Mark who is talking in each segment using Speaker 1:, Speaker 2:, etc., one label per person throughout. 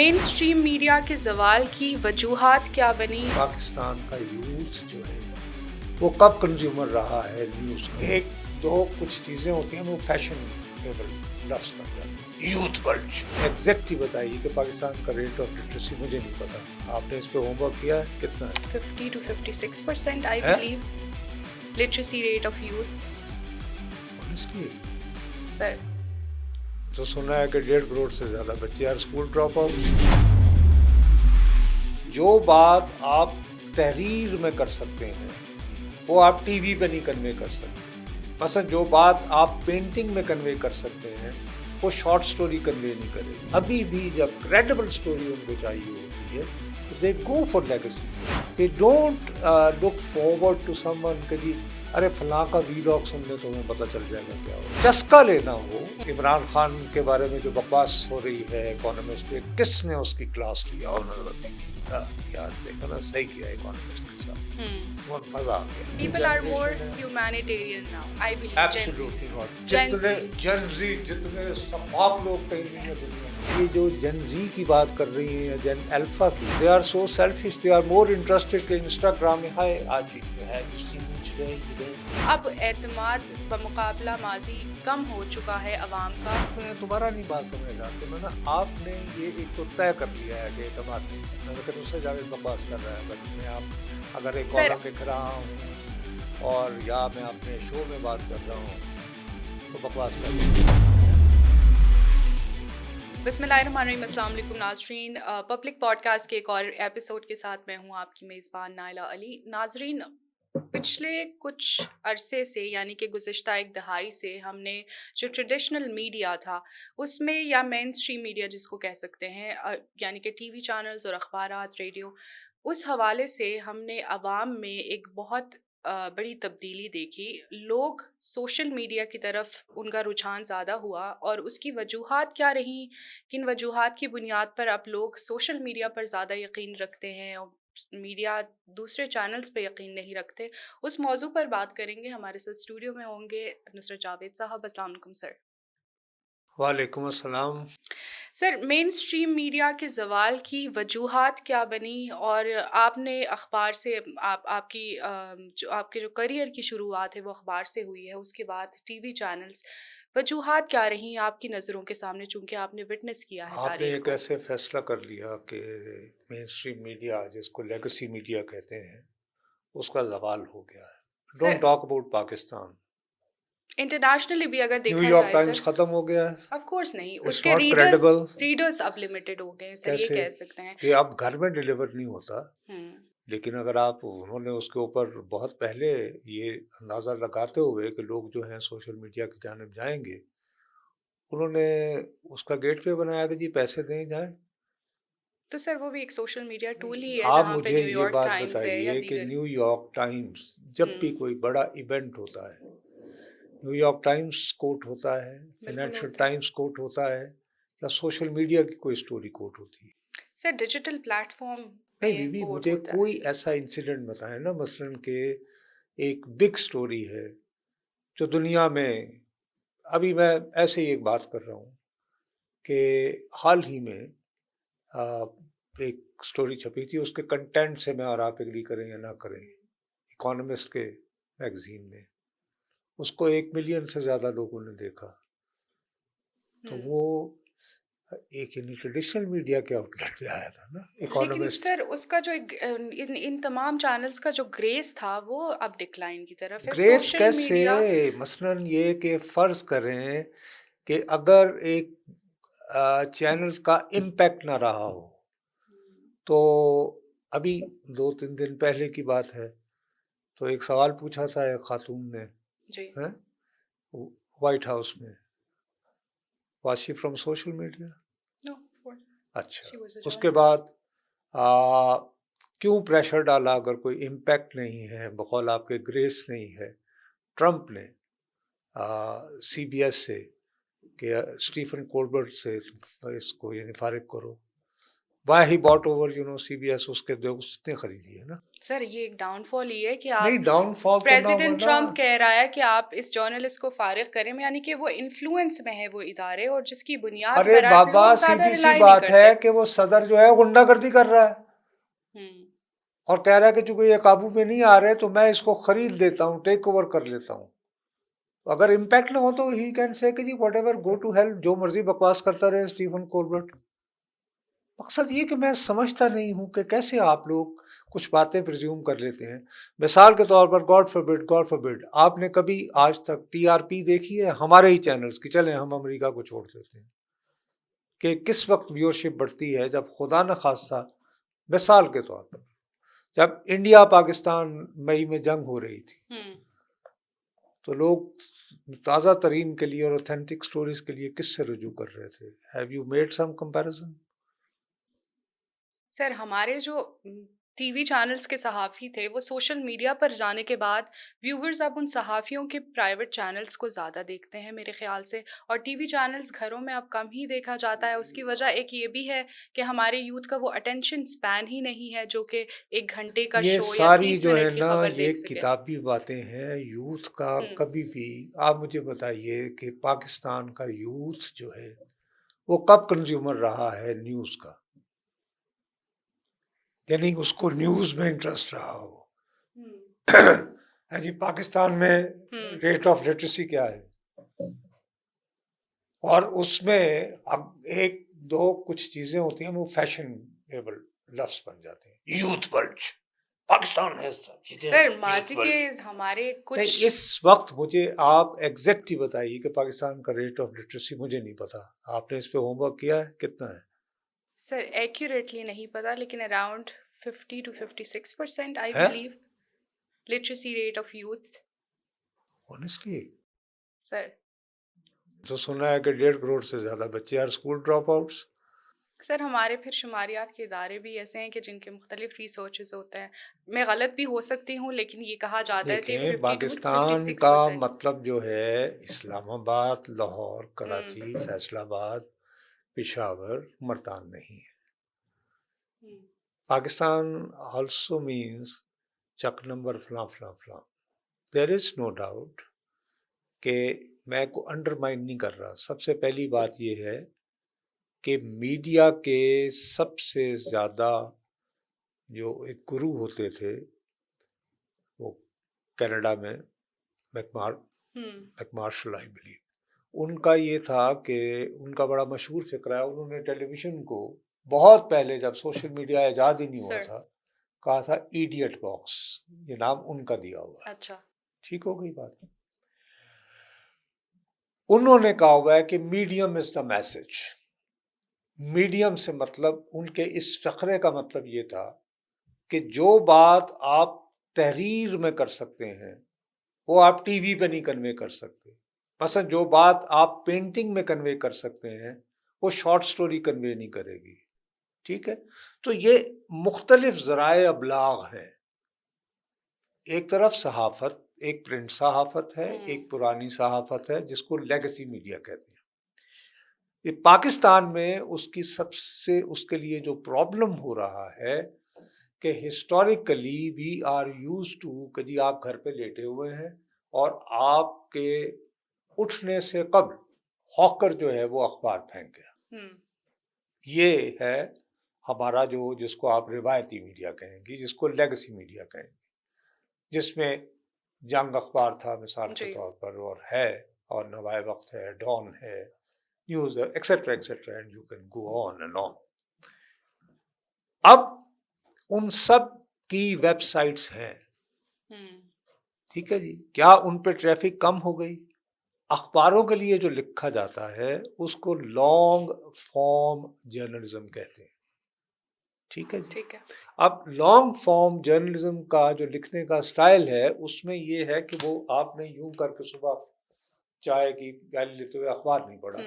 Speaker 1: مین stream media کے زوال کی وجوہات کیا بنی؟
Speaker 2: پاکستان کا یوتھ جو ہے وہ کب کنزیومر رہا ہے نیوز کا؟ ایک دو کچھ چیزیں ہوتی ہیں وہ فیشن لفظ بن جاتے ہیں. یوتھ بلج ایگزیکٹلی بتائیے کہ پاکستان کا ریٹ آف لٹریسی مجھے نہیں پتا. آپ نے اس پہ ہوم ورک کیا ہے؟ کتنا ہے؟
Speaker 1: 50 to 56% I believe literacy rate of youth.
Speaker 2: Honestly,
Speaker 1: سر
Speaker 2: تو سنا ہے کہ 1.5 کروڑ سے زیادہ بچے ہر اسکول ڈراپ آؤٹ. جو بات آپ تحریر میں کر سکتے ہیں وہ آپ ٹی وی پہ نہیں کنوے کر سکتے. مثلا جو بات آپ پینٹنگ میں کنوے کر سکتے ہیں وہ شارٹ سٹوری کنوے نہیں کرے. ابھی بھی جب کریڈیبل سٹوری ان کو چاہیے ہوتی ہے تو they go for legacy. They don't look forward to someone کہ جی ارے فلاں کا ویلاگ سن لے تو ہمیں پتہ چل جائے گا کیا ہو. چسکا لینا ہو. عمران خان کے بارے میں جو بکواس ہو رہی ہے اکانومسٹ پہ, کس نے اس کی کلاس لیا؟ یار دیکھا نا, صحیح کیا اکانومسٹ کے ساتھ, بہت مزہ آ گیا.
Speaker 1: people are more humanitarian now I believe.
Speaker 2: Absolutely not. جن زی جتنے سفاک لوگ کہیں نہیں ہیں دنیا میں. یہ جو جن زی کی بات کر رہی ہیں یا جن الفا کی, they are so selfish, they are more interested کہ انسٹاگرام میں ہائے آج یہ ہے
Speaker 1: اب اعتماد بمقابلہ ماضی کم ہو چکا ہے عوام کا.
Speaker 2: میں دوبارہ نہیں بات سمجھ رہا کہ میں نا آپ نے یہ ایک تو طے کر لیا ہے کہ اعتماد نہیں ہے. میں کہ اس سے جاوید بکواس کر رہا ہے. میں آپ اگر ایک کالم لکھ رہا ہوں اور یا میں اپنے شو میں بات کر رہا ہوں تو بکواس کر رہا ہوں.
Speaker 1: بسم اللہ الرحمن الرحیم. السلام علیکم ناظرین. پبلک پوڈ کاسٹ کے ایک اور ایپیسوڈ کے ساتھ میں ہوں آپ کی میزبان نائلہ علی. ناظرین, پچھلے کچھ عرصے سے یعنی کہ گزشتہ ایک دہائی سے ہم نے جو ٹریڈیشنل میڈیا تھا اس میں, یا مین اسٹریم میڈیا جس کو کہہ سکتے ہیں, یعنی کہ ٹی وی چینلز اور اخبارات, ریڈیو, اس حوالے سے ہم نے عوام میں ایک بہت بڑی تبدیلی دیکھی. لوگ سوشل میڈیا کی طرف ان کا رجحان زیادہ ہوا, اور اس کی وجوہات کیا رہیں, کن وجوہات کی بنیاد پر اب لوگ سوشل میڈیا پر زیادہ یقین رکھتے ہیں اور میڈیا دوسرے چینلز پہ یقین نہیں رکھتے, اس موضوع پر بات کریں گے. ہمارے ساتھ اسٹوڈیو میں ہوں گے نصرت جاوید صاحب. السلام علیکم سر.
Speaker 2: وعلیکم السلام.
Speaker 1: سر, مین اسٹریم میڈیا کے زوال کی وجوہات کیا بنی, اور آپ نے اخبار سے آپ کی آپ کے جو کریئر کی شروعات ہے وہ اخبار سے ہوئی ہے, اس کے بعد ٹی وی چینلز, وجوہات کیا رہیں آپ کی نظروں کے سامنے چونکہ آپ نے وٹنس کیا ہے
Speaker 2: آپ نے
Speaker 1: تاریخ
Speaker 2: ایک
Speaker 1: کو؟
Speaker 2: ایسے فیصلہ کر لیا کہ مین اسٹریم میڈیا جس کو لیگیسی میڈیا کہتے ہیں اس کا زوال ہو گیا ہے. Don't talk about Pakistan.
Speaker 1: Internationally بھی اگر دیکھا
Speaker 2: نیو یارک
Speaker 1: جائے
Speaker 2: ٹائمز
Speaker 1: سر,
Speaker 2: ختم ہو گیا ہے.
Speaker 1: آف کورس نہیں, اس
Speaker 2: It's
Speaker 1: کے
Speaker 2: not credible.
Speaker 1: ریڈرز اب لمیٹڈ ہو گئے ہیں سر, یہ
Speaker 2: کیسے
Speaker 1: کہہ سکتے ہیں.
Speaker 2: کہ اب گھر میں ڈیلیور نہیں ہوتا, لیکن اگر آپ انہوں نے اس کے اوپر بہت پہلے یہ اندازہ لگاتے ہوئے کہ لوگ جو ہیں سوشل میڈیا کی جانب جائیں گے, انہوں نے اس کا گیٹ وے بنایا کہ جی پیسے دیں جائیں.
Speaker 1: تو سر وہ بھی ایک سوشل میڈیا ٹول ہی ہے
Speaker 2: آپ
Speaker 1: جہاں پہ
Speaker 2: مجھے
Speaker 1: نیو
Speaker 2: یہ
Speaker 1: یارک
Speaker 2: بات
Speaker 1: ٹائمز ہے یا
Speaker 2: بتائیے کہ
Speaker 1: دیگر.
Speaker 2: نیو یارک ٹائمز جب بھی کوئی بڑا ایونٹ ہوتا ہے, نیو یارک ٹائمز کوٹ ہوتا ہے, فائنینشیل ٹائمز کوٹ ہوتا ہے, یا سوشل میڈیا کی کوئی سٹوری کوٹ ہوتی ہے.
Speaker 1: سر ڈیجیٹل پلیٹ فارم
Speaker 2: نہیں بھی مجھے کوئی ایسا انسیڈنٹ بتائیں نا, مثلاً کہ ایک بگ سٹوری ہے جو دنیا میں, ابھی میں ایسے ہی ایک بات کر رہا ہوں کہ حال ہی میں ایک سٹوری چھپی تھی, اس کے کنٹینٹ سے میں اور آپ ایگری کریں یا نہ کریں, اکانومسٹ کے میگزین میں اس کو 1 ملین سے زیادہ لوگوں نے دیکھا. تو وہ ایک یعنی ٹریڈیشنل میڈیا کے آؤٹ لیٹ پہ آیا تھا نا
Speaker 1: لیکن سر اس کا جو ان تمام چینلز کا جو گریس تھا وہ اب ڈکلائن کی طرف ہے.
Speaker 2: گریس کیسے؟ مثلاً یہ کہ فرض کریں کہ اگر ایک چینل کا امپیکٹ نہ رہا ہو, تو ابھی 2-3 دن پہلے کی بات ہے, تو ایک سوال پوچھا تھا ایک خاتون نے وائٹ ہاؤس میں, was she from social media? اچھا, اس کے بعد کیوں پریشر ڈالا اگر کوئی امپیکٹ نہیں ہے, بقول آپ کے گریس نہیں ہے. ٹرمپ نے سی بی ایس سے کہ اسٹیفن کولبرٹ سے اس کو یعنی فارغ کرو, Why he bought over, CBS, اس کے دوست نے خریدی ہے نا.
Speaker 1: سر یہ ایک ڈاؤن فال یہ ہے کہ
Speaker 2: نہیں
Speaker 1: آپ
Speaker 2: ڈاؤن فال تو نہ
Speaker 1: پریزیڈنٹ ٹرمپ
Speaker 2: ہونا.
Speaker 1: کہہ رہا ہے کہ آپ اس جرنلسٹ کو فارغ کریں، یعنی کہ وہ انفلوئنس میں ہے وہ ادارے، اور جس کی بنیاد
Speaker 2: ارے
Speaker 1: پر
Speaker 2: بابا
Speaker 1: لوگ زیادہ
Speaker 2: سیدھی سی
Speaker 1: ریلائی نہیں
Speaker 2: بات
Speaker 1: کرتے.
Speaker 2: ہے کہ وہ صدر جو ہے غنڈہ گردی کر رہا ہے
Speaker 1: ہوں،
Speaker 2: اور کہہ رہا ہے کہ چونکہ یہ قابو میں نہیں آ رہے تو میں اس کو خرید لیتا ہوں، ٹیک اوور کر لیتا ہوں. اگر امپیکٹ نہ ہو تو ہی کین سے کہ جی whatever, go to hell, جو مرضی بکواس کرتا رہے اسٹیفن کولبرٹ. مقصد یہ کہ میں سمجھتا نہیں ہوں کہ کیسے آپ لوگ کچھ باتیں پرزیوم کر لیتے ہیں. مثال کے طور پر گاڈ فوربڈ، آپ نے کبھی آج تک ٹی آر پی دیکھی ہے ہمارے ہی چینلز کی؟ چلیں ہم امریکہ کو چھوڑ دیتے ہیں کہ کس وقت ویورشپ بڑھتی ہے. جب خدا نہ خواستہ، مثال کے طور پر جب انڈیا پاکستان مئی میں جنگ ہو رہی تھی تو لوگ تازہ ترین کے لیے اور اوتھینٹک سٹوریز کے لیے کس سے رجوع کر رہے تھے؟ Have you made some comparison?
Speaker 1: Sir ہمارے جو ٹی وی چینلز کے صحافی تھے وہ سوشل میڈیا پر جانے کے بعد ویورز اب ان صحافیوں کے پرائیویٹ چینلز کو زیادہ دیکھتے ہیں میرے خیال سے، اور ٹی وی چینلز گھروں میں اب کم ہی دیکھا جاتا ہے. اس کی وجہ ایک یہ بھی ہے کہ ہمارے یوتھ کا وہ اٹینشن سپین ہی نہیں ہے جو کہ 1 گھنٹے کا
Speaker 2: یہ
Speaker 1: شو یا
Speaker 2: ساری
Speaker 1: 30
Speaker 2: جو ہے
Speaker 1: منٹ کی
Speaker 2: نا
Speaker 1: خبر
Speaker 2: یہ
Speaker 1: دیکھ سکے.
Speaker 2: کتابی باتیں ہیں. یوتھ کا کبھی بھی آپ مجھے بتائیے کہ پاکستان کا یوتھ جو ہے وہ کب کنزیومر رہا ہے نیوز کا؟ یعنی اس کو نیوز میں انٹرسٹ رہا ہو. جی پاکستان میں ریٹ آف لٹریسی کیا ہے؟ اور اس میں اب ایک دو کچھ چیزیں ہوتی ہیں وہ فیشنیبل لفظ بن جاتے ہیں. یوتھ بلج، پاکستان ہے
Speaker 1: سر ماضی کے ہمارے کچھ
Speaker 2: اس وقت مجھے آپ ایگزیکٹلی بتائیے کہ پاکستان کا ریٹ آف لٹریسی، مجھے نہیں پتا. آپ نے اس پہ ہوم ورک کیا ہے؟ کتنا ہے؟
Speaker 1: سر ایکوریٹلی نہیں پتا، لیکن اراؤنڈ 50 to 56% آئی
Speaker 2: ہے
Speaker 1: below literacy rate of youth.
Speaker 2: Honestly
Speaker 1: sir
Speaker 2: تو سنا ہے کہ 1.5 کروڑ سے زیادہ بچے are school dropouts.
Speaker 1: Sir ہمارے پھر شماریات کے ادارے بھی ایسے ہیں کہ جن کے مختلف ریسرچز ہوتے ہیں. میں غلط بھی ہو سکتی ہوں لیکن یہ کہا جاتا ہے کہ
Speaker 2: دیکھیں
Speaker 1: 50 to
Speaker 2: پاکستان کا
Speaker 1: 56%.
Speaker 2: مطلب جو ہے اسلام آباد، لاہور، کراچی، فیصل آباد، پشاور، ملتان نہیں ہے. پاکستان آلسو مینس چک نمبر فلاں فلاں فلاں. دیر از نو ڈاؤٹ کہ میں کو انڈرمائن نہیں کر رہا. سب سے پہلی بات یہ ہے کہ میڈیا کے سب سے زیادہ جو ایک گرو ہوتے تھے وہ کینیڈا میں میکمارشل آئی بلیو، ان کا یہ تھا کہ ان کا بڑا مشہور فکر ہے. انہوں نے ٹیلی ویژن کو بہت پہلے جب سوشل میڈیا ایجاد ہی نہیں ہوا تھا کہا تھا ایڈیٹ باکس. یہ نام ان کا دیا ہوا ہے.
Speaker 1: اچھا
Speaker 2: ٹھیک ہو گئی بات. انہوں نے کہا ہوا ہے کہ medium is the message. Medium سے مطلب ان کے اس فقرے کا مطلب یہ تھا کہ جو بات آپ تحریر میں کر سکتے ہیں وہ آپ ٹی وی پہ نہیں کنوے کر سکتے. مثلا جو بات آپ پینٹنگ میں کنوے کر سکتے ہیں وہ شارٹ سٹوری کنوے نہیں کرے گی. ٹھیک ہے، تو یہ مختلف ذرائع ابلاغ ہیں. ایک طرف صحافت، ایک پرنٹ صحافت ہے، ایک پرانی صحافت ہے جس کو لیگیسی میڈیا کہتے ہیں. یہ پاکستان میں اس کی سب سے اس کے لیے جو پرابلم ہو رہا ہے کہ historically we are use to کہ جی آپ گھر پہ لیٹے ہوئے ہیں اور آپ کے اٹھنے سے قبل ہاکر جو ہے وہ اخبار پھینک گیا. یہ ہے ہمارا جس کو آپ روایتی میڈیا کہیں گی، جس کو لیگیسی میڈیا کہیں گی، جس میں جنگ اخبار تھا مثال کے طور پر اور ہے، اور نوائے وقت ہے، ڈان ہے، نیوز ہے، etcetera etcetera, and you can go on and on. اب ان سب کی ویب سائٹس ہیں. ٹھیک ہے جی، کیا ان پہ ٹریفک کم ہو گئی؟ اخباروں کے لیے جو لکھا جاتا ہے اس کو لانگ فارم جرنلزم کہتے ہیں. ٹھیک ہے جی. اب لانگ فارم جرنلزم کا جو لکھنے کا سٹائل ہے اس میں یہ ہے کہ وہ آپ نے یوں کر کے صبح چائے کی پیالی لیتے ہوئے اخبار نہیں پڑھا،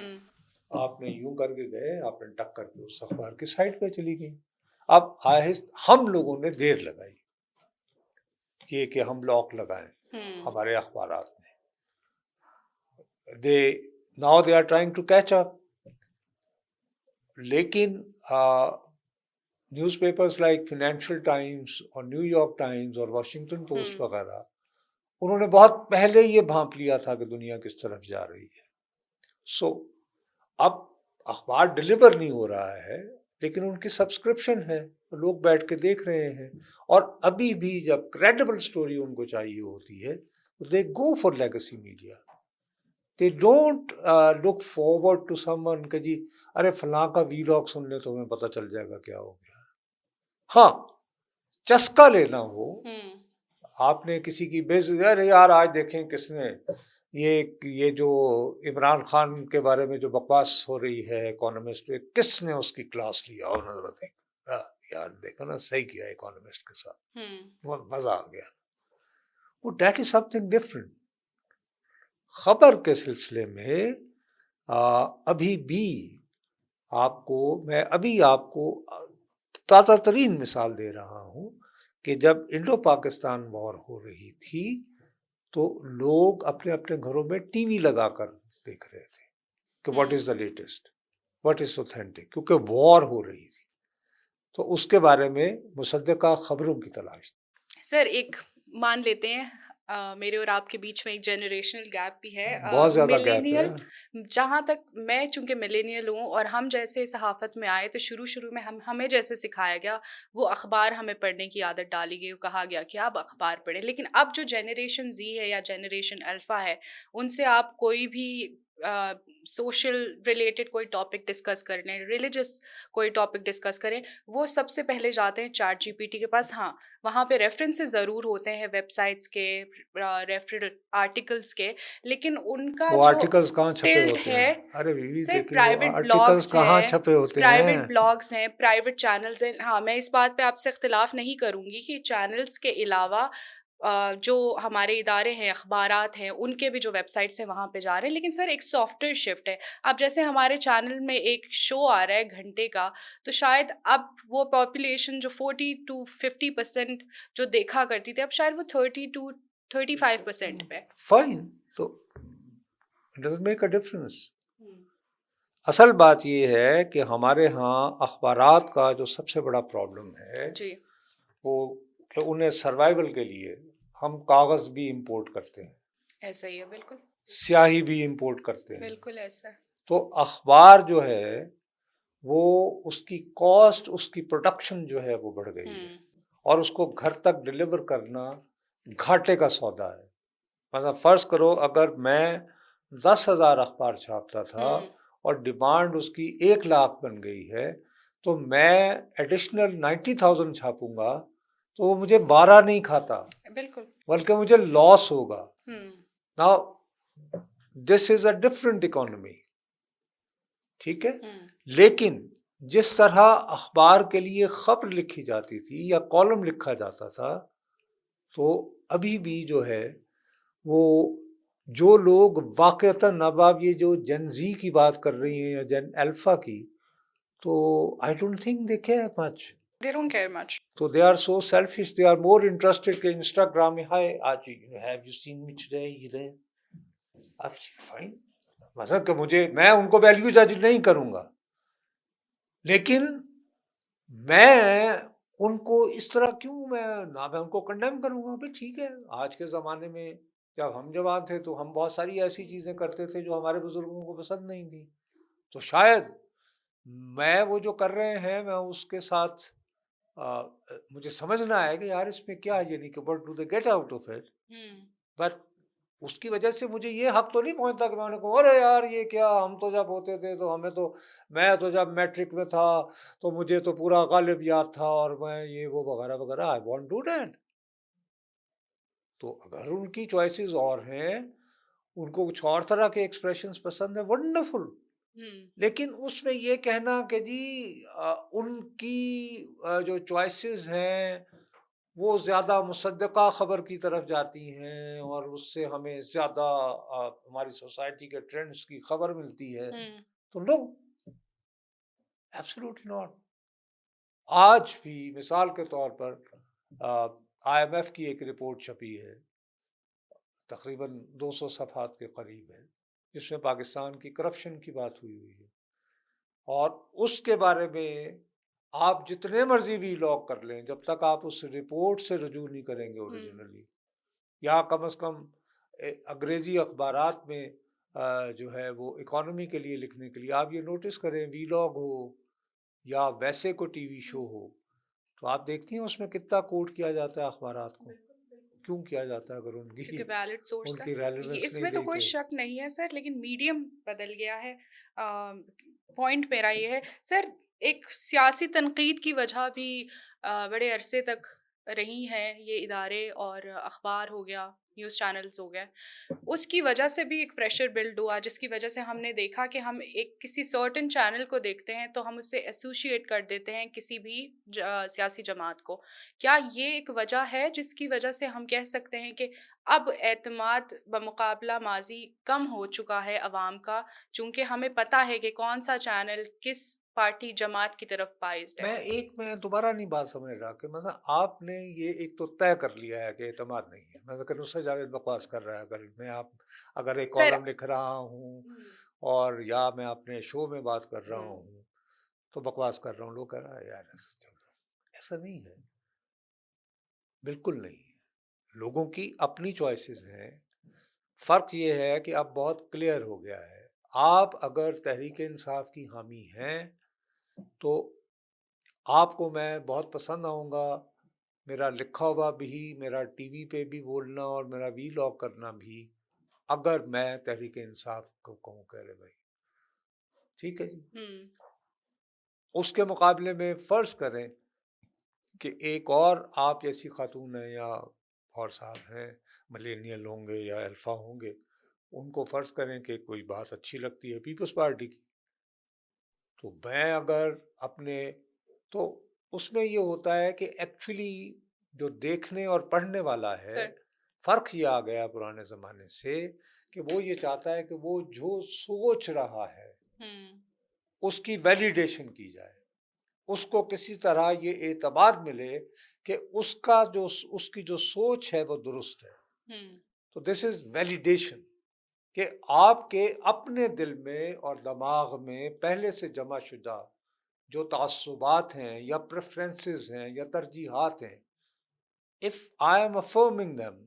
Speaker 2: آپ نے یوں کر کے گئے، آپ نے ٹک کر کے اس اخبار کی سائٹ پہ چلی گئی. اب ہم لوگوں نے دیر لگائی یہ کہ ہم لاک لگائیں ہمارے اخبارات میں. now they are trying to catch up. لیکن news papers like financial Times اور نیو یارک ٹائمز اور واشنگٹن پوسٹ
Speaker 1: ہوں
Speaker 2: وغیرہ، انہوں نے بہت پہلے یہ بھانپ لیا تھا کہ دنیا کس طرف جا رہی ہے. سو اب اخبار ڈلیور نہیں ہو رہا ہے، لیکن ان کی سبسکرپشن ہے، لوگ بیٹھ کے دیکھ رہے ہیں. اور ابھی بھی جب کریڈیبل سٹوری ان کو چاہیے ہوتی ہے تو they go for legacy media. They don't look forward to someone کہ جی ارے فلاں کا ویلاگ سن لیں تو ہمیں پتہ چل جائے گا کیا ہو گیا. ہاں، چسکا لینا ہو،
Speaker 1: ہوں
Speaker 2: آپ نے کسی کی ارے یار آج دیکھیں کس نے یہ جو عمران خان کے بارے میں جو بکواس ہو رہی ہے اکانومسٹ پہ، کس نے اس کی کلاس لیا، اور نظر دیکھ یار دیکھو نا صحیح کیا اکانومسٹ کے ساتھ،
Speaker 1: ہوں
Speaker 2: بہت مزہ آ گیا. وہ that is some thing different. خبر کے سلسلے میں ابھی بھی آپ کو تازہ ترین مثال دے رہا ہوں کہ جب انڈو پاکستان وار ہو رہی تھی تو لوگ اپنے اپنے گھروں میں ٹی وی لگا کر دیکھ رہے تھے کہ what is the latest, what is authentic, کیونکہ وار ہو رہی تھی. تو اس کے بارے میں مصدقہ خبروں کی تلاش تھی.
Speaker 1: سر ایک مان لیتے ہیں میرے اور آپ کے بیچ میں ایک جنریشنل گیپ بھی ہے.
Speaker 2: بہت زیادہ گیپ ہے.
Speaker 1: ملینیل، جہاں تک میں چونکہ ملینیل ہوں اور ہم جیسے صحافت میں آئے تو شروع میں ہمیں جیسے سکھایا گیا وہ اخبار ہمیں پڑھنے کی عادت ڈالی گئی، کہا گیا کہ آپ اخبار پڑھیں. لیکن اب جو جنریشن زی ہے یا جنریشن الفا ہے، ان سے آپ کوئی بھی سوشل ریلیٹڈ کوئی ٹاپک ڈسکس کرنے، ریلیجس کوئی ٹاپک ڈسکس کریں، وہ سب سے پہلے جاتے ہیں چیٹ جی پی ٹی کے پاس. ہاں، وہاں پہ ریفرنسز ضرور ہوتے ہیں ویب سائٹس کے، ریفرل آرٹیکلس کے، لیکن ان کا
Speaker 2: وہ
Speaker 1: جو
Speaker 2: آرٹیکلز کہاں چھپے
Speaker 1: ٹلٹ
Speaker 2: ہوتے
Speaker 1: ہے،
Speaker 2: ہیں؟ ارے بیوی
Speaker 1: صرف
Speaker 2: لیکن وہ
Speaker 1: پرائیویٹ
Speaker 2: آرٹیکلز
Speaker 1: بلاگس
Speaker 2: کہاں
Speaker 1: ہیں،
Speaker 2: چھپے ہوتے
Speaker 1: پرائیویٹ
Speaker 2: ہیں؟
Speaker 1: بلاگس ہیں، پرائیویٹ چینلز ہیں. ہاں، میں اس بات پہ آپ سے اختلاف نہیں کروں گی کہ چینلز کے علاوہ جو ہمارے ادارے ہیں، اخبارات ہیں، ان کے بھی جو ویب سائٹس ہیں وہاں پہ جا رہے ہیں. لیکن سر ایک سافٹ ویئر شفٹ ہے. اب جیسے ہمارے چینل میں ایک شو آ رہا ہے گھنٹے کا، تو شاید اب وہ پاپولیشن جو 40-50% جو دیکھا کرتی تھی، اب شاید وہ 30-35% پہ.
Speaker 2: فائن، تو it doesn't make a difference. اصل بات یہ ہے کہ ہمارے ہاں اخبارات کا جو سب سے بڑا پرابلم ہے
Speaker 1: جی،
Speaker 2: وہ کہ انہیں سروائیول کے لیے ہم کاغذ بھی امپورٹ کرتے ہیں،
Speaker 1: ایسا ہی ہے، بالکل
Speaker 2: سیاہی بھی امپورٹ کرتے ہیں.
Speaker 1: بالکل ایسا ہے.
Speaker 2: تو اخبار جو ہے وہ اس کی کاسٹ، اس کی پروڈکشن جو ہے وہ بڑھ گئی ہے، اور اس کو گھر تک ڈلیور کرنا گھاٹے کا سودا ہے. مثلا فرض کرو اگر میں 10,000 اخبار چھاپتا تھا اور ڈیمانڈ اس کی 1,00,000 بن گئی ہے، تو میں ایڈیشنل 90,000 چھاپوں گا تو وہ مجھے وارا نہیں کھاتا،
Speaker 1: بالکل
Speaker 2: بلکہ مجھے لاس ہوگا. Now this is a different economy. ٹھیک ہے، لیکن جس طرح اخبار کے لیے خبر لکھی جاتی تھی یا کالم لکھا جاتا تھا، تو ابھی بھی جو ہے وہ جو لوگ واقعتاً، اب آپ یہ جو جن زی کی بات کر رہی ہیں یا جن الفا کی، تو I don't think they care much.
Speaker 1: They don't care much.
Speaker 2: تو they are so selfish, they are more interested کہ انسٹاگرام میں ہائی آج have you seen me today, یہ اب فائن. مثلا کہ میں ان کو ویلیو جج نہیں کروں گا، لیکن میں ان کو اس طرح کیوں، میں ان کو کنڈیم کروں گا؟ بھائی ٹھیک ہے، آج کے زمانے میں جب ہم جوان تھے تو ہم بہت ساری ایسی چیزیں کرتے تھے جو ہمارے بزرگوں کو پسند نہیں تھی، تو شاید میں وہ جو کر رہے ہیں میں اس کے ساتھ مجھے سمجھنا ہے کہ یار اس میں کیا ہے، یعنی کہ what do they get out of it. But اس کی وجہ سے مجھے یہ حق تو نہیں پہنچتا کہ میں نے کہا ارے یار یہ کیا، ہم تو جب ہوتے تھے تو میں تو جب میٹرک میں تھا تو مجھے تو پورا غالب یاد تھا اور میں یہ وہ وغیرہ وغیرہ. I won't do that. تو اگر ان کی چوائسیز اور ہیں، ان کو کچھ اور طرح کے ایکسپریشنز پسند ہیں، ونڈرفل. لیکن اس میں یہ کہنا کہ جی ان کی جو چوائسیز ہیں وہ زیادہ مصدقہ خبر کی طرف جاتی ہیں اور اس سے ہمیں زیادہ ہماری سوسائٹی کے ٹرینڈز کی خبر ملتی ہے، تو نو، ایبسلیوٹلی ناٹ. آج بھی مثال کے طور پر آئی ایم ایف کی ایک رپورٹ چھپی ہے، تقریباً 200 صفحات کے قریب ہے، جس میں پاکستان کی کرپشن کی بات ہوئی ہے، اور اس کے بارے میں آپ جتنے مرضی وی لاگ کر لیں، جب تک آپ اس رپورٹ سے رجوع نہیں کریں گے اوریجنلی، یا کم از کم انگریزی اخبارات میں جو ہے وہ اکانومی کے لیے لکھنے کے لیے آپ یہ نوٹس کریں، وی لاگ ہو یا ویسے کوئی ٹی وی شو ہو، تو آپ دیکھتی ہیں اس میں کتنا کوٹ کیا جاتا ہے اخبارات کو. کیوں کیا جاتا ہے؟ اگر ان
Speaker 1: کیونکہ ویلڈ سورس ہے.
Speaker 2: ریلیونس
Speaker 1: اس
Speaker 2: نہیں
Speaker 1: میں تو کوئی
Speaker 2: دیکھے.
Speaker 1: شک نہیں ہے سر، لیکن میڈیم بدل گیا ہے. پوائنٹ میرا یہ ہے سر، ایک سیاسی تنقید کی وجہ بھی بڑے عرصے تک رہی ہیں یہ ادارے اور اخبار ہو گیا، نیوز چینلز ہو گئے. اس کی وجہ سے بھی ایک پریشر بلڈ ہوا، جس کی وجہ سے ہم نے دیکھا کہ ہم ایک کسی سرٹن چینل کو دیکھتے ہیں تو ہم اس سے ایسوشیٹ کر دیتے ہیں کسی بھی سیاسی جماعت کو. کیا یہ ایک وجہ ہے جس کی وجہ سے ہم کہہ سکتے ہیں کہ اب اعتماد بمقابلہ ماضی کم ہو چکا ہے عوام کا، چونکہ ہمیں پتہ ہے کہ کون سا چینل کس پارٹی جماعت کی طرف بائزڈ ہے؟
Speaker 2: میں دوبارہ نہیں بات سمجھ رہا کہ مثلا آپ نے یہ ایک تو طے کر لیا ہے کہ اعتماد نہیں ہے. میں اس سے جاوید بکواس کر رہا ہے. اگر ایک
Speaker 1: سر
Speaker 2: کالم لکھ رہا ہوں اور یا میں اپنے شو میں بات کر رہا ہوں تو بکواس کر رہا ہوں، لوگ کہہ رہا ہے یار ایسا نہیں ہے. بالکل نہیں ہے. لوگوں کی اپنی چوائسیز ہیں. فرق یہ ہے کہ اب بہت کلیئر ہو گیا ہے. آپ اگر تحریک انصاف کی حامی ہیں تو آپ کو میں بہت پسند آؤں گا، میرا لکھا ہوا بھی، میرا ٹی وی پہ بھی بولنا اور میرا وی لاگ کرنا بھی، اگر میں تحریک انصاف کو کہوں کہ ارے بھائی ٹھیک ہے جی. اس کے مقابلے میں فرض کریں کہ ایک اور آپ جیسی خاتون ہیں یا اور صاحب ہیں، ملینیل ہوں گے یا الفا ہوں گے، ان کو فرض کریں کہ کوئی بات اچھی لگتی ہے پیپلز پارٹی کی، تو میں اگر اپنے تو اس میں یہ ہوتا ہے کہ ایکچولی جو دیکھنے اور پڑھنے والا ہے، فرق یہ آ گیا پرانے زمانے سے کہ وہ یہ چاہتا ہے کہ وہ جو سوچ رہا ہے اس کی ویلیڈیشن کی جائے، اس کو کسی طرح یہ اعتماد ملے کہ اس کی جو سوچ ہے وہ درست ہے. تو دس از ویلیڈیشن، کہ آپ کے اپنے دل میں اور دماغ میں پہلے سے جمع شدہ جو تعصبات ہیں یا پریفرنسز ہیں یا ترجیحات ہیں، if I am affirming them،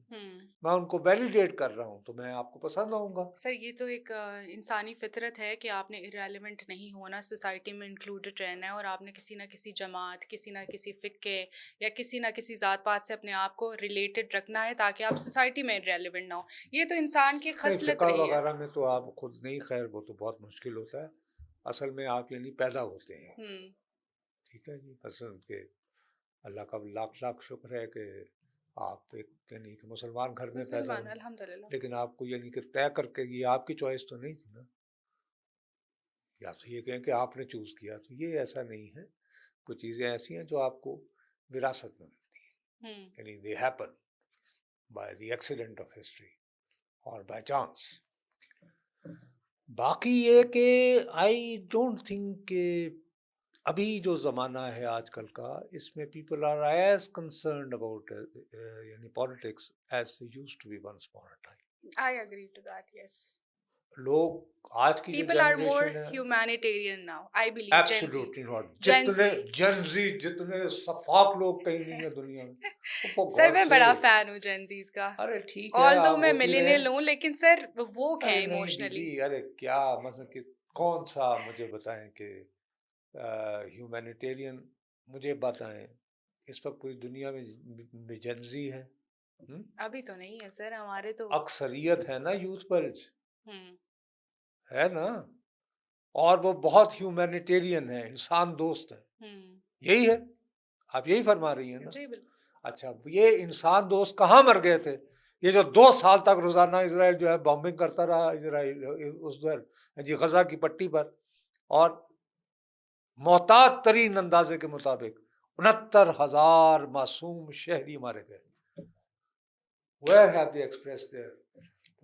Speaker 2: میں ان کو ویلیڈیٹ کر رہا ہوں تو میں آپ کو پسند آؤں گا.
Speaker 1: سر یہ تو ایک انسانی فطرت ہے کہ آپ نے ارریلیونٹ نہیں ہونا، سوسائٹی میں انکلوڈڈ رہنا ہے، اور آپ نے کسی نہ کسی جماعت، کسی نہ کسی فقے یا کسی نہ کسی ذات پات سے اپنے آپ کو ریلیٹڈ رکھنا ہے تاکہ آپ سوسائٹی میں ارریلیونٹ نہ ہو. یہ تو انسان کی خصلت
Speaker 2: فقہ
Speaker 1: رہی ہے.
Speaker 2: وغیرہ میں تو آپ خود نہیں، خیر وہ تو بہت مشکل ہوتا ہے. اصل میں آپ یعنی پیدا ہوتے ہیں، ٹھیک ہے جی. مثلاً کہ اللہ کا لاکھ لاکھ شکر ہے کہ آپ ایک یعنی کہ مسلمان گھر میں پیدا ہوئے،
Speaker 1: الحمدللہ.
Speaker 2: لیکن آپ کو یعنی کہ طے کر کے یہ آپ کی چوائس تو نہیں تھی نا، یا تو یہ کہیں کہ آپ نے چوز کیا. تو یہ ایسا نہیں ہے. کچھ چیزیں ایسی ہیں جو آپ کو وراثت میں ملتی ہیں، یعنی they happen by the accident of history اور by chance. باقی یہ کہ آئی ڈونٹ تھنک کہ ابھی جو زمانہ ہے آج کل کا، اس میں people are as concerned about یعنی politics as they used to be once upon a time.
Speaker 1: I agree to that, yes.
Speaker 2: لوگ آج کی جو
Speaker 1: People are more
Speaker 2: جنریشن ہے
Speaker 1: humanitarian now, I believe. Gen Z.
Speaker 2: Absolutely not.
Speaker 1: Gen Z.
Speaker 2: جتنے صفاق لوگ کہیں نہیں ہیں دنیا میں.
Speaker 1: سر میں بڑا فین ہوں جین زیز کا.
Speaker 2: ارے ٹھیک ہے،
Speaker 1: Although میں ملینیل ہوں لیکن سر وہ ہیں
Speaker 2: ارے نہیں
Speaker 1: ایموشنلی.
Speaker 2: بی، ارے کیا مثلا کہ کون سا مجھے بتائیں کہ ہیومینیٹیرین مجھے بتائیں اس وقت پوری دنیا میں جنزی ہے.
Speaker 1: ابھی تو نہیں ہے سر، ہمارے تو
Speaker 2: اکثریت ہے نا یوتھ پلج ہے نا، اور وہ بہت ہیومینیٹیرین ہے، انسان دوست ہے. یہی ہے، آپ یہی فرما رہی ہیں نا.
Speaker 1: جی بالکل.
Speaker 2: اچھا یہ انسان دوست کہاں مر گئے تھے؟ یہ جو 2 سال تک روزانہ اسرائیل جو ہے بامبنگ کرتا رہا، اسرائیل اس در جی غزہ کی پٹی پر، اور محتاط ترین اندازے کے مطابق 69,000 معصوم شہری مارے گئے. Where have they expressed their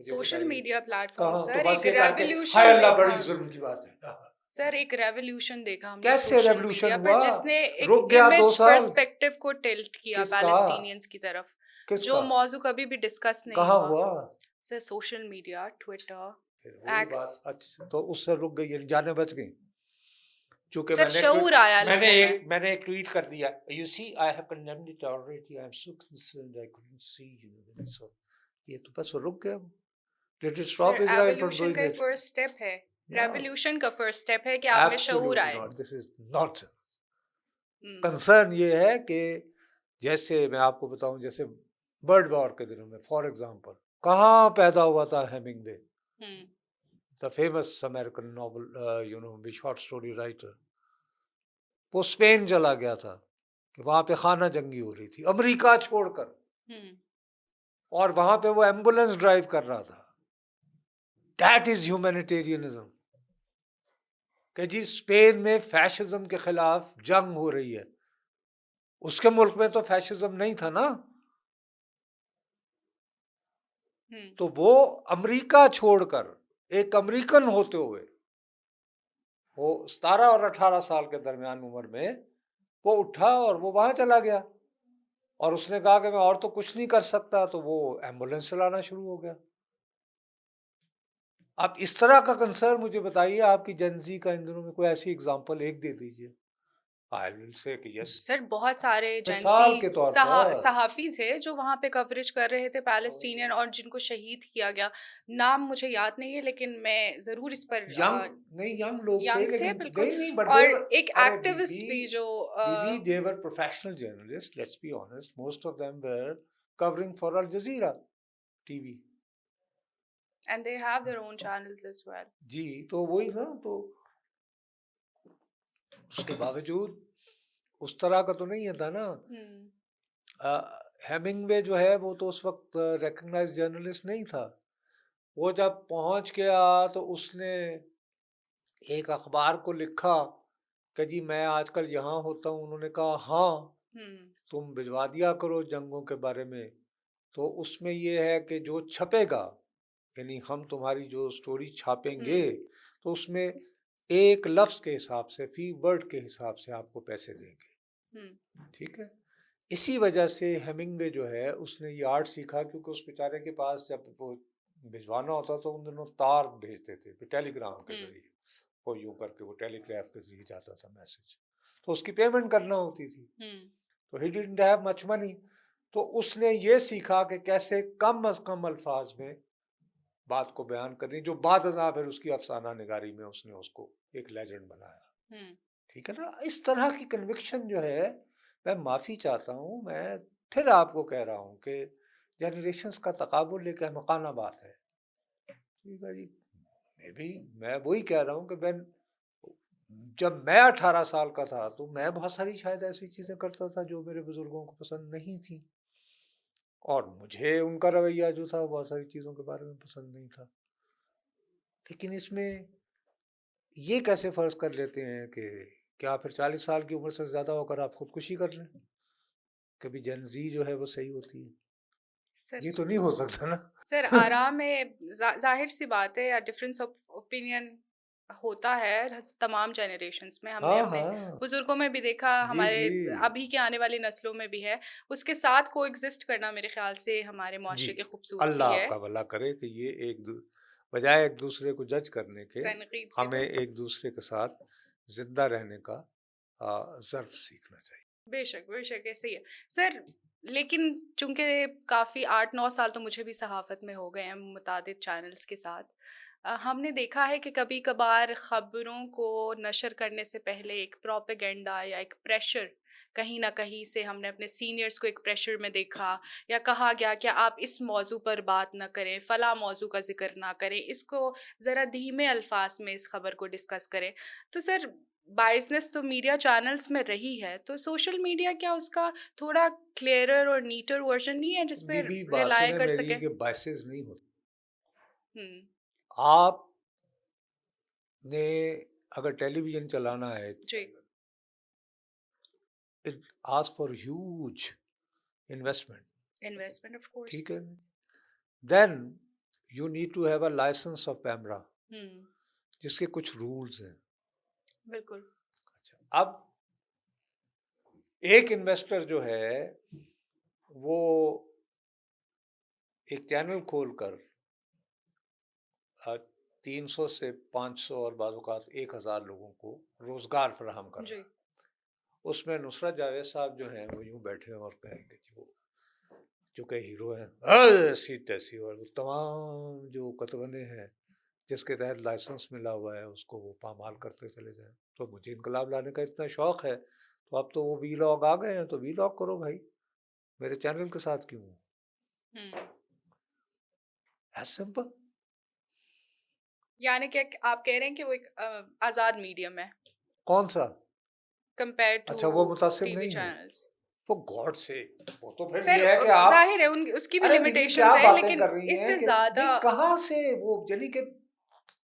Speaker 1: social media plate form
Speaker 2: کہاں؟
Speaker 1: سر
Speaker 2: تو بس
Speaker 1: ایک
Speaker 2: یہ کہا کہ
Speaker 1: ریولیوشن
Speaker 2: ہائے اللہ
Speaker 1: دیکھا.
Speaker 2: بڑی ظلم کی بات ہے.
Speaker 1: سر ایک ریولیوشن دیکھا ہم نے
Speaker 2: کیسے
Speaker 1: سوشل
Speaker 2: ریولیوشن
Speaker 1: میڈیا
Speaker 2: ہوا؟
Speaker 1: پر، جس نے ایک
Speaker 2: رک گیا 2
Speaker 1: امیج
Speaker 2: سال.
Speaker 1: پرسپیکٹو کو ٹلٹ کیا پیلسٹینینز کی طرف، جو موضوع کبھی بھی ڈسکس نہیں
Speaker 2: کہاں ہوا؟
Speaker 1: سر سوشل میڈیا، ٹویٹر،
Speaker 2: ایکس. اچھا تو اس سے رک گئی، یعنی جانیں بچ گئیں. چونکہ
Speaker 1: سر شعور آیا لوگوں میں.
Speaker 2: میں نے ایک ٹویٹ کر دیا, you see I have condemned it already, I am so concerned I couldn't see you, so یہ تو بس رک گیا. Did it stop
Speaker 1: sir
Speaker 2: Israel from
Speaker 1: evolution
Speaker 2: doing
Speaker 1: کا
Speaker 2: it?
Speaker 1: فرسٹ اسٹیپ ہے,
Speaker 2: Yeah.
Speaker 1: ریولیوشن کا فرسٹ اسٹیپ ہے کہ آپ میں شعور
Speaker 2: Absolutely
Speaker 1: آئے.
Speaker 2: not. This is nonsense. Concern یہ ہے کہ جیسے میں آپ کو بتاؤں, جیسے ورلڈ وار کے دنوں میں فار ایگزامپل کہاں پیدا ہوا تھا hemming way, the famous American novel short story writer. وہ اسپین چلا گیا تھا کہ وہاں پہ خانہ جنگی ہو رہی تھی امریکہ چھوڑ کر, اور وہاں پہ وہ ایمبولینس ڈرائیو کر رہا تھا. دیٹ از ہیومینیٹیرینزم, کہ جی اسپین میں فیشزم کے خلاف جنگ ہو رہی ہے. اس کے ملک میں تو فیشزم نہیں تھا نا, تو وہ امریکہ چھوڑ کر ایک امریکن ہوتے ہوئے, وہ 17 اور 18 سال کے درمیان عمر میں وہ اٹھا اور وہ وہاں چلا گیا, اور اس نے کہا کہ میں اور تو کچھ نہیں کر سکتا, تو وہ ایمبولینس چلانا شروع ہو گیا. اب اس طرح کا کنسرن مجھے بتائیے, آپ کی جنزی کا ان دنوں میں کوئی ایسی اگزامپل ایک دے دیجیے.
Speaker 1: سر بہت سارے
Speaker 2: مثال کے طور پر
Speaker 1: صحافی تھے جو وہاں پہ کوریج کر رہے تھے پیلسٹینین, اور جن کو شہید کیا گیا. نام مجھے یاد نہیں ہے, لیکن میں ضرور اس پر
Speaker 2: ینگ لوگ
Speaker 1: تھے بالکل. اور ایک ایکٹیوسٹ بھی جو
Speaker 2: they were professional journalists, let's be honest, most of them were covering for Al Jazeera TV,
Speaker 1: and they have their own channels as well.
Speaker 2: جی تو وہی نا, تو اس کے باوجود اس طرح کا تو نہیں تھا نا. ہیمنگ وے جو ہے وہ تو اس وقت ریکگنائز جرنلسٹ نہیں تھا. وہ جب پہنچ گیا تو اس نے ایک اخبار کو لکھا کہ جی میں آج کل یہاں ہوتا ہوں. انہوں نے کہا ہاں تم بھجوا دیا کرو جنگوں کے بارے میں, تو اس میں یہ ہے کہ جو چھپے گا, یعنی ہم تمہاری جو سٹوری چھاپیں گے تو اس میں ایک لفظ کے حساب سے, فی ورڈ کے حساب سے آپ کو پیسے دیں گے. ٹھیک ہے. اسی وجہ سے ہیمنگ وے جو ہے اس نے یہ آرٹ سیکھا, کیونکہ اس بیچارے کے پاس جب وہ بھجوانا ہوتا تو ان دنوں تار بھیجتے تھے ٹیلی گرام کے ذریعے, وہ یوں کر کے وہ ٹیلی گراف کے ذریعے جاتا تھا میسج, تو اس کی پیمنٹ کرنا ہوتی تھی. تو ہی ڈڈنٹ ہیو مچ منی, تو اس نے یہ سیکھا کہ کیسے کم از کم الفاظ میں بات کو بیان کرنی, جو بعد ازاں پھر اس کی افسانہ نگاری میں اس نے اس کو ایک لیجنڈ بنایا. ٹھیک ہے نا. اس طرح کی کنوکشن جو ہے, میں معافی چاہتا ہوں, میں پھر آپ کو کہہ رہا ہوں کہ جنریشنز کا تقابل ایک احمقانہ بات ہے. ٹھیک ہے جی, میں وہی کہہ رہا ہوں کہ جب میں 18 سال کا تھا تو میں بہت ساری شاید ایسی چیزیں کرتا تھا جو میرے بزرگوں کو پسند نہیں تھیں, اور مجھے ان کا رویہ جو تھا بہت ساری چیزوں کے بارے میں پسند نہیں تھا. لیکن اس میں یہ کیسے فرض کر لیتے ہیں کہ کیا پھر 40 سال کی عمر سے زیادہ ہو کر آپ خودکشی کر لیں, کبھی جنزی جو ہے وہ صحیح ہوتی ہے؟ یہ تو نہیں ہو سکتا نا.
Speaker 1: سر آرام میں ظاہر سی بات ہے, ڈفرینس آف اوپینین ہوتا ہے تمام جنریشنز میں. ہم نے اپنے بزرگوں میں بھی دیکھا, ہمارے ابھی کے آنے والی نسلوں میں بھی ہے. اس کے ساتھ کو ایگزسٹ کرنا میرے خیال سے ہمارے معاشرے کی خوبصورتی ہے.
Speaker 2: اللہ آپ کا بھلا کرے کہ یہ بجائے ایک دوسرے کو جج کرنے کے ہمیں ایک دوسرے کے ساتھ زندہ رہنے کا ظرف سیکھنا چاہیے.
Speaker 1: بے شک بے شک, ایسے ہی ہے سر. لیکن چونکہ کافی 8-9 سال تو مجھے بھی صحافت میں ہو گئے ہیں متعدد چینلز کے ساتھ, ہم نے دیکھا ہے کہ کبھی کبھار خبروں کو نشر کرنے سے پہلے ایک پروپیگنڈا یا ایک پریشر کہیں نہ کہیں سے ہم نے اپنے سینئرز کو ایک پریشر میں دیکھا, یا کہا گیا کہ آپ اس موضوع پر بات نہ کریں, فلاں موضوع کا ذکر نہ کریں, اس کو ذرا دھیمے الفاظ میں اس خبر کو ڈسکس کریں. تو سر بائسنس تو میڈیا چینلز میں رہی ہے, تو سوشل میڈیا کیا اس کا تھوڑا کلیئرر اور نیٹر ورژن نہیں ہے جس پہ ریلائی کر سکے؟
Speaker 2: کہ بائسز نہیں ہوتے. آپ نے اگر ٹیلی ویژن چلانا ہے, it asks for huge investment
Speaker 1: of course.
Speaker 2: ٹھیک ہے. then you need to have a license of camera, جس کے کچھ رولز ہیں.
Speaker 1: بالکل.
Speaker 2: اچھا, اب ایک انویسٹر جو ہے وہ ایک چینل کھول کر 300 سے 500 اور بعض اوقات 1000 لوگوں کو روزگار فراہم کر رہا
Speaker 1: جی
Speaker 2: ہے۔ اس میں نصرت جاوید صاحب جو ہیں وہ یوں بیٹھے ہیں اور کہیں کہ جی وہ چونکہ ہیرو ہیں ایسی تیسی، اور وہ تمام جو قطغنے ہیں جس کے تحت لائسنس ملا ہوا ہے اس کو وہ پامال کرتے چلے جائیں۔ تو مجھے انقلاب لانے کا اتنا شوق ہے تو اب تو وہ وی لاگ آ گئے ہیں تو وی لاگ کرو بھائی، میرے چینل کے ساتھ کیوں؟
Speaker 1: ہوں
Speaker 2: ایز سمپل۔
Speaker 1: یعنی کہ آپ کہہ رہے ہیں کہ وہ ایک آزاد میڈیم ہے
Speaker 2: کون سا؟
Speaker 1: کمپیئر ٹو
Speaker 2: اچھا وہ متاثر
Speaker 1: ٹی وی
Speaker 2: نہیں ہے؟
Speaker 1: چینلز.
Speaker 2: وہ گاڈ سے، وہ تو پھر
Speaker 1: سر
Speaker 2: یہ ہے کہ آپ،
Speaker 1: ظاہر ہے اس کی بھی
Speaker 2: ارے بیوی کیا
Speaker 1: لمیٹیشنز ہیں
Speaker 2: باتیں
Speaker 1: لیکن
Speaker 2: کر رہی
Speaker 1: اس
Speaker 2: ہیں
Speaker 1: سے
Speaker 2: کہ
Speaker 1: زیادہ
Speaker 2: یہ کہاں سے وہ، یعنی کہ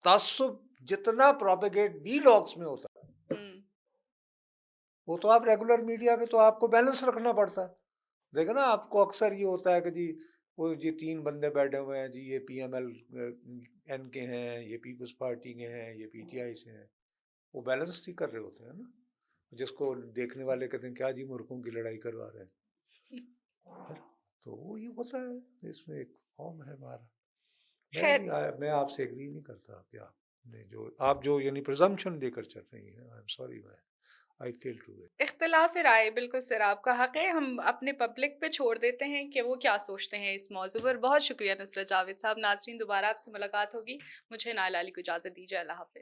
Speaker 2: تعصب جتنا پروپیگیٹ وی لاگس میں ہوتا ہے
Speaker 1: ہوں
Speaker 2: وہ تو آپ ریگولر میڈیا میں تو آپ کو بیلنس رکھنا پڑتا ہے۔ دیکھیں نا آپ کو اکثر یہ ہوتا ہے کہ جی وہ جی 3 بندے بیٹھے ہوئے ہیں، جی یہ پی ایم ایل این کے ہیں، یہ پیپلز پارٹی کے ہیں، یہ پی ٹی آئی سے ہیں، وہ بیلنس ہی کر رہے ہوتے ہیں نا، جس کو دیکھنے والے کہتے ہیں کیا جی ملکوں کی لڑائی کروا رہے ہیں، تو وہ یہ ہوتا ہے، اس میں ایک فارم ہے ہمارا۔
Speaker 1: خیر
Speaker 2: میں آپ سے ایگری نہیں کرتا کہ آپ جو یعنی پرزمپشن لے کر چل رہی ہیں، آئی ایم سوری میں آئی فیل ٹو اٹ۔
Speaker 1: اختلاف رائے بالکل سر آپ کا حق ہے، ہم اپنے پبلک پہ چھوڑ دیتے ہیں کہ وہ کیا سوچتے ہیں اس موضوع پر۔ بہت شکریہ نصرت جاوید صاحب. ناظرین دوبارہ آپ سے ملاقات ہوگی، مجھے نائلہ علی کو اجازت دیجیے، اللہ حافظ.